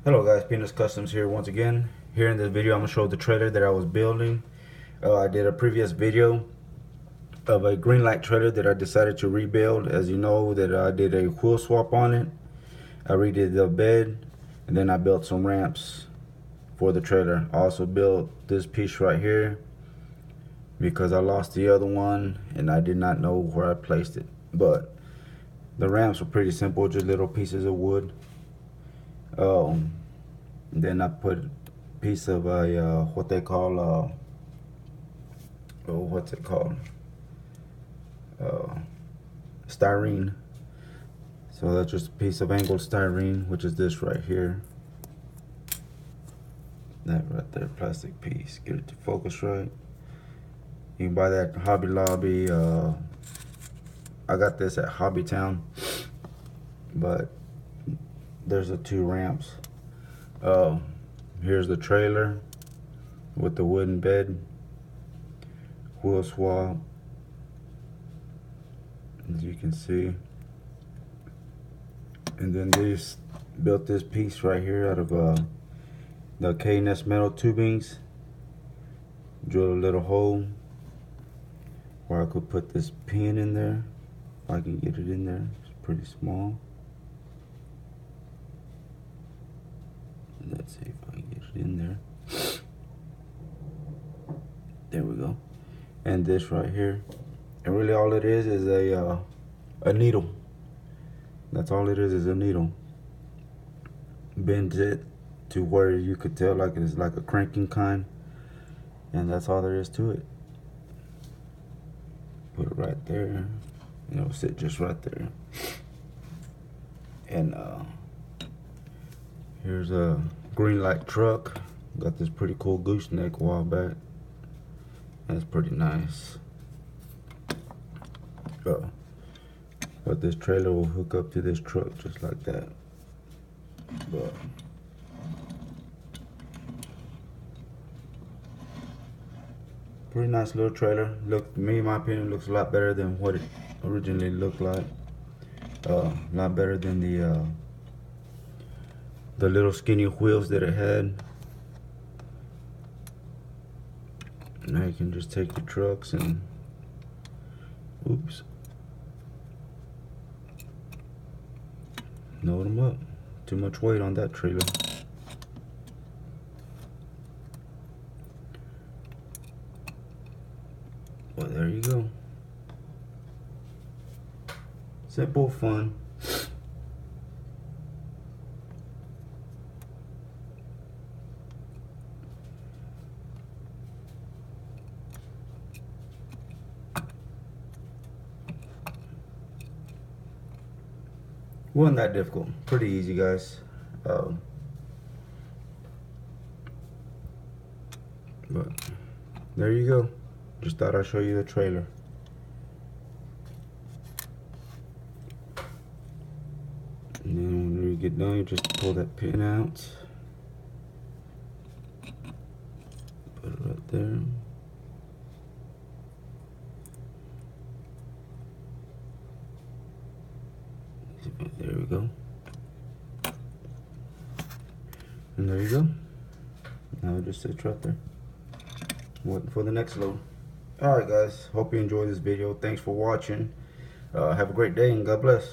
Hello guys, Peanuts Customs here once again. Here in this video I'm going to show the trailer that I was building. I did a previous video of a Greenlight trailer that I decided to rebuild. As you know, that I did a wheel swap on it. I redid the bed and then I built some ramps for the trailer. I also built this piece right here because I lost the other one and I did not know where I placed it. But the ramps were pretty simple, just little pieces of wood. Then I put a piece of a what they call what's it called, styrene. So that's just a piece of angled styrene, which is this right here. That right there, plastic piece. Get it to focus right. You can buy that at Hobby Lobby. I got this at Hobby Town, but there's the two ramps. Here's the trailer with the wooden bed, wheel swap, as you can see. And then this built this piece right here out of the K&S metal tubings. Drilled a little hole where I could put this pin in there. If I can get it in there, it's pretty small. Let's see if I can get it in there. There we go. And this right here, and really all it is a needle. That's all it is a needle. Bends it to where you could tell like it's like a cranking kind, and that's all there is to it. Put it right there, and it'll sit just right there. And here's a Greenlight truck. Got this pretty cool gooseneck a while back. That's pretty nice. But this trailer will hook up to this truck just like that. But pretty nice little trailer. Look, to me, in my opinion, looks a lot better than what it originally looked like. A lot better than the little skinny wheels that it had. Now you can just take the trucks and load them up. Too much weight on that trailer. Well, there you go. Simple, fun. Wasn't that difficult. Pretty easy, guys. But there you go. Just thought I'd show you the trailer. And then when you get done, you just pull that pin out. Put it right there. There we go. And there you go. Now it just sits right there. Waiting for the next load. Alright guys, hope you enjoyed this video. Thanks for watching. Have a great day and God bless.